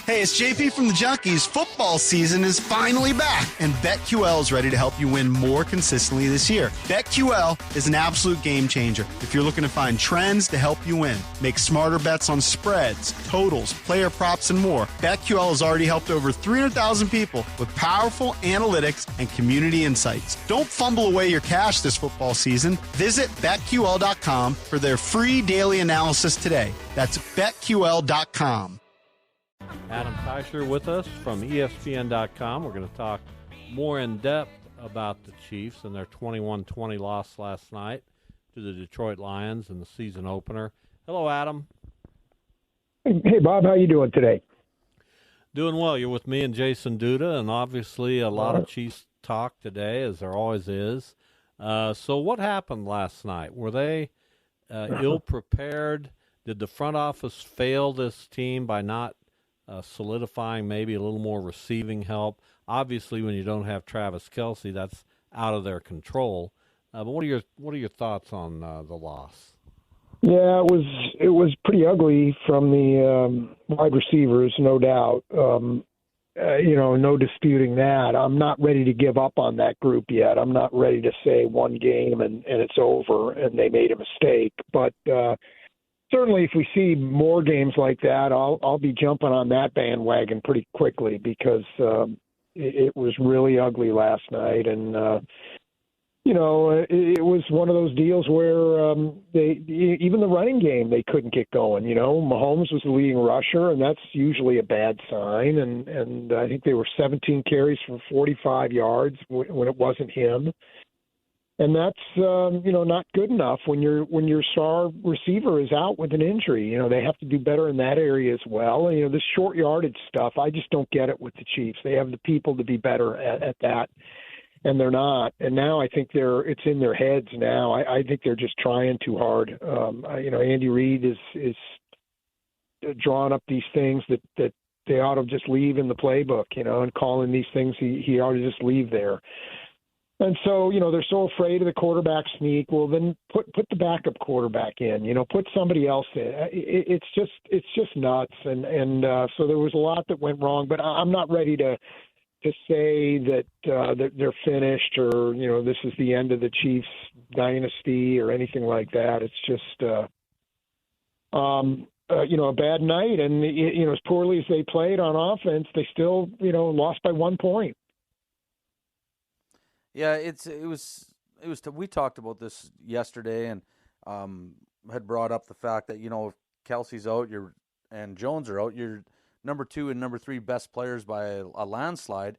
Hey, it's JP from the Junkies. Football season is finally back, and BetQL is ready to help you win more consistently this year. BetQL is an absolute game changer if you're looking to find trends to help you win. Make smarter bets on spreads, totals, player props, and more. BetQL has already helped over 300,000 people with powerful analytics and community insights. Don't fumble away your cash this football season. Visit BetQL.com for their free daily analysis today. That's BetQL.com. Adam Teicher with us from ESPN.com. We're going to talk more in depth about the Chiefs and their 21-20 loss last night to the Detroit Lions in the season opener. Hello, Adam. Hey, Bob. How you doing today? Doing well. You're with me and Jason Duda, and obviously a lot of Chiefs talk today, as there always is. So what happened last night? Were they ill-prepared? Did the front office fail this team by not solidifying maybe a little more receiving help? Obviously, when you don't have Travis Kelce, that's out of their control. But what are your thoughts on the loss? Yeah, it was pretty ugly from the wide receivers, no doubt. No disputing that. I'm not ready to give up on that group yet. I'm not ready to say one game and it's over and they made a mistake. But certainly, if we see more games like that, I'll be jumping on that bandwagon pretty quickly because it was really ugly last night, and it was one of those deals where even the running game they couldn't get going. Mahomes was the leading rusher, and that's usually a bad sign. And I think they were 17 carries for 45 yards when it wasn't him. And that's not good enough when your star receiver is out with an injury. They have to do better in that area as well. This short yardage stuff, I just don't get it with the Chiefs. They have the people to be better at that, and they're not. And now I think it's in their heads now. I think they're just trying too hard. Andy Reid is drawing up these things that they ought to just leave in the playbook, and calling these things he ought to just leave there. And so, they're so afraid of the quarterback sneak. Well, then put the backup quarterback in. Put somebody else in. It's just nuts. And so there was a lot that went wrong. But I'm not ready to say that they're finished or this is the end of the Chiefs dynasty or anything like that. It's just a bad night. And as poorly as they played on offense, they still lost by 1 point. Yeah, it was. We talked about this yesterday, and had brought up the fact that if Kelce's out, and Jones are out, your number 2 and number 3 best players by a landslide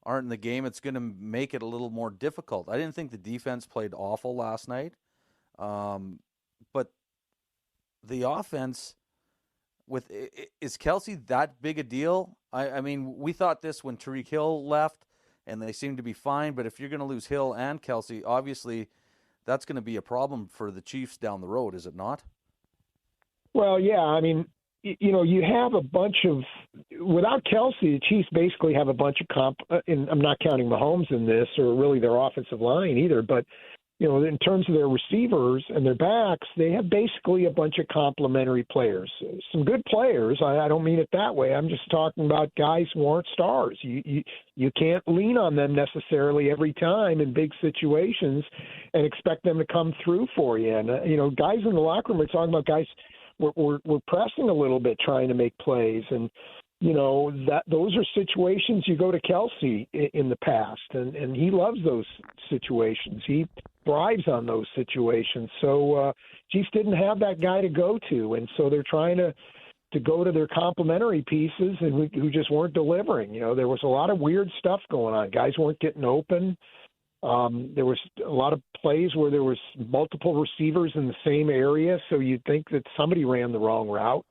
aren't in the game. It's going to make it a little more difficult. I didn't think the defense played awful last night, but the offense is Kelce that big a deal? I mean, we thought this when Tyreek Hill left. And they seem to be fine. But if you're going to lose Hill and Kelce, obviously that's going to be a problem for the Chiefs down the road, is it not? Well, yeah. I mean, you have a bunch of – without Kelce, the Chiefs basically have a bunch of and I'm not counting Mahomes in this or really their offensive line either. But, in terms of their receivers and their backs, they have basically a bunch of complementary players. Some good players. I don't mean it that way. I'm just talking about guys who aren't stars. You can't lean on them necessarily every time in big situations and expect them to come through for you. And, guys in the locker room are talking about guys we're pressing a little bit trying to make plays. And, those are situations you go to Kelce in the past, and he loves those situations. He thrives on those situations. So Chiefs didn't have that guy to go to, and so they're trying to go to their complementary pieces and who just weren't delivering. There was a lot of weird stuff going on. Guys weren't getting open. There was a lot of plays where there was multiple receivers in the same area, so you'd think that somebody ran the wrong route.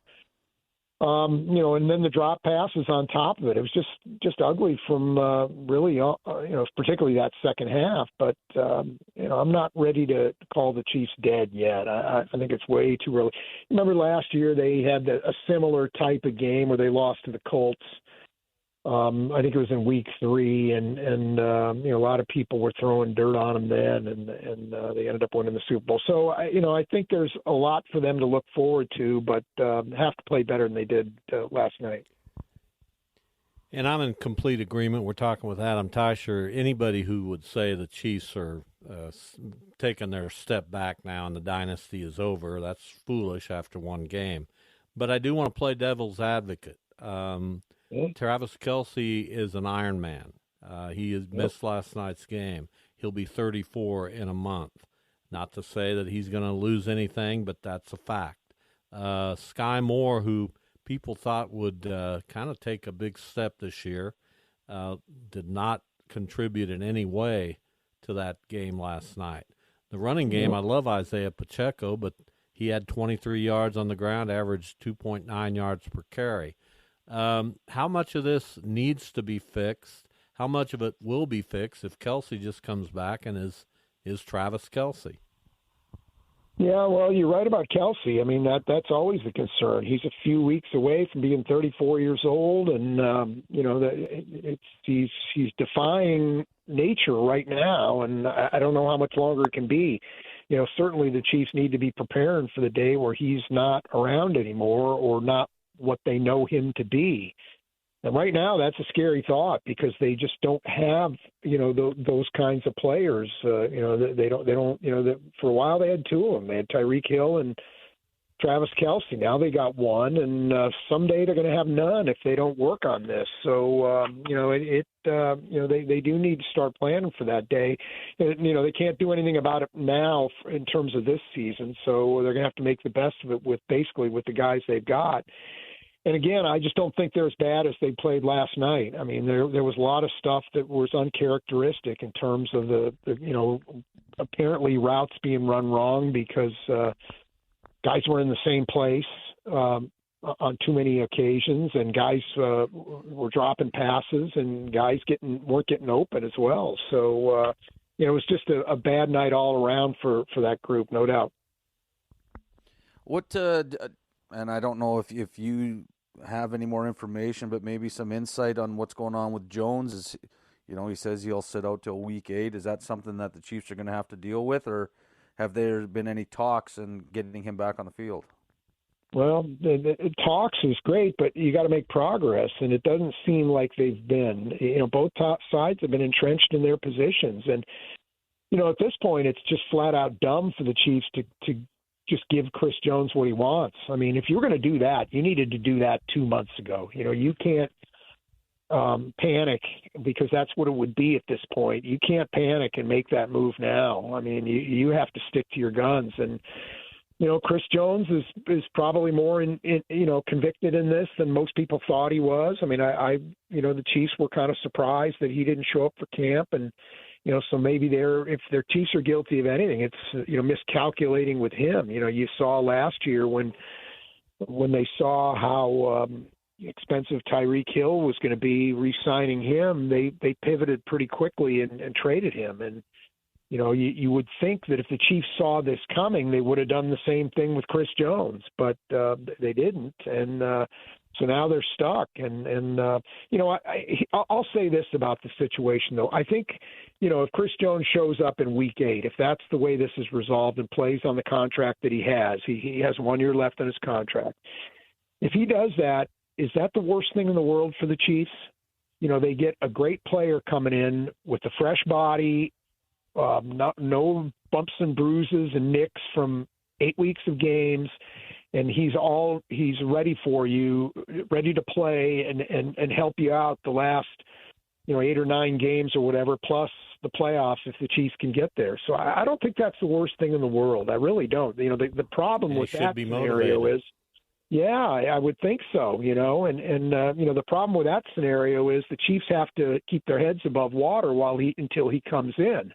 And then the drop pass was on top of it. It was just ugly from really, particularly that second half. But, I'm not ready to call the Chiefs dead yet. I think it's way too early. Remember last year they had a similar type of game where they lost to the Colts. I think it was in week 3, and a lot of people were throwing dirt on them then, and they ended up winning the Super Bowl. So, I think there's a lot for them to look forward to, but have to play better than they did last night. And I'm in complete agreement. We're talking with Adam Teicher. Anybody who would say the Chiefs are taking their step back now and the dynasty is over, that's foolish after one game. But I do want to play devil's advocate. Travis Kelce is an Iron Man. He has missed last night's game. He'll be 34 in a month. Not to say that he's going to lose anything, but that's a fact. Sky Moore, who people thought would kind of take a big step this year, did not contribute in any way to that game last night. The running game, I love Isaiah Pacheco, but he had 23 yards on the ground, averaged 2.9 yards per carry. How much of this needs to be fixed? How much of it will be fixed if Kelce just comes back and is Travis Kelce? Yeah, well, you're right about Kelce. I mean, that's always the concern. He's a few weeks away from being 34 years old, and he's defying nature right now, and I don't know how much longer it can be. Certainly the Chiefs need to be preparing for the day where he's not around anymore or not what they know him to be. And right now, that's a scary thought because they just don't have, those kinds of players. They don't. For a while they had two of them. They had Tyreek Hill and Travis Kelce. Now they got one, and someday they're going to have none if they don't work on this. So, they do need to start planning for that day. They can't do anything about it now in terms of this season. So they're going to have to make the best of it with the guys they've got. And again, I just don't think they're as bad as they played last night. I mean, there was a lot of stuff that was uncharacteristic in terms of the apparently routes being run wrong because guys were in the same place on too many occasions, and guys were dropping passes, and guys weren't getting open as well. So it was just a bad night all around for that group, no doubt. What and I don't know if you have any more information, but maybe some insight on what's going on with Jones. He says he'll sit out till week 8. Is that something that the Chiefs are going to have to deal with, or have there been any talks in getting him back on the field? Well, the talks is great, but you got to make progress, and it doesn't seem like they've been. Both top sides have been entrenched in their positions, and at this point, it's just flat out dumb for the Chiefs to just give Chris Jones what he wants. I mean, if you're going to do that, you needed to do that 2 months ago. You can't panic because that's what it would be at this point. You can't panic and make that move now. I mean, you have to stick to your guns. And, Chris Jones is probably more convicted in this than most people thought he was. I mean, the Chiefs were kind of surprised that he didn't show up for camp, and so maybe if their Chiefs are guilty of anything, it's miscalculating with him. You saw last year when they saw how expensive Tyreek Hill was going to be, re-signing him, they pivoted pretty quickly and traded him. And you would think that if the Chiefs saw this coming, they would have done the same thing with Chris Jones, but they didn't. And so now they're stuck. And I'll say this about the situation, though. I think, if Chris Jones shows up in week 8, if that's the way this is resolved and plays on the contract that he has 1 year left on his contract. If he does that, is that the worst thing in the world for the Chiefs? They get a great player coming in with a fresh body, no bumps and bruises and nicks from 8 weeks of games, and he's ready for you, ready to play and help you out the last 8 or 9 games or whatever, plus the playoffs if the Chiefs can get there. So I don't think that's the worst thing in the world. I really don't. The problem with that scenario is, yeah, I would think so. The problem with that scenario is the Chiefs have to keep their heads above water until he comes in.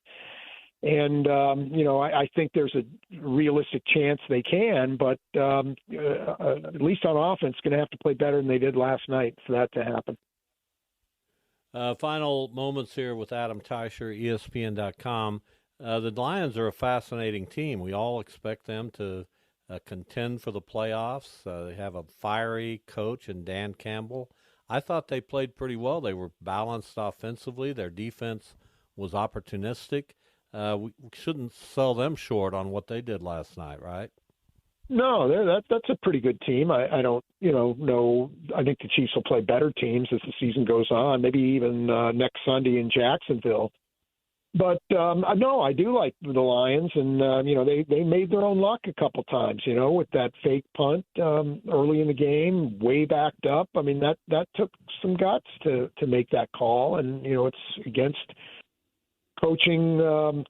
And, I think there's a realistic chance they can, but at least on offense, going to have to play better than they did last night for that to happen. Final moments here with Adam Teicher, ESPN.com. The Lions are a fascinating team. We all expect them to contend for the playoffs. They have a fiery coach in Dan Campbell. I thought they played pretty well. They were balanced offensively. Their defense was opportunistic. We shouldn't sell them short on what they did last night, right? No, that's a pretty good team. I don't, know. I think the Chiefs will play better teams as the season goes on. Maybe even next Sunday in Jacksonville. But no, I do like the Lions, and they made their own luck a couple times. With that fake punt early in the game, way backed up. I mean, that took some guts to make that call, and it's against coaching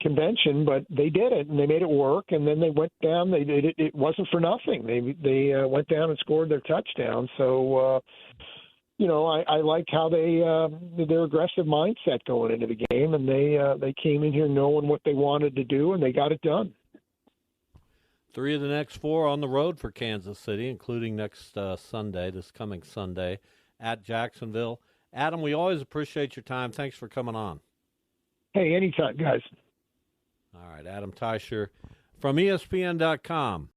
convention, but they did it and they made it work. And then they went down. They did it. It wasn't for nothing. They went down and scored their touchdown. So I like how their aggressive mindset going into the game, and they came in here knowing what they wanted to do, and they got it done. 3 of the next 4 on the road for Kansas City, including next Sunday, this coming Sunday at Jacksonville. Adam, we always appreciate your time. Thanks for coming on. Hey, anytime, guys. All right, Adam Teicher from ESPN.com.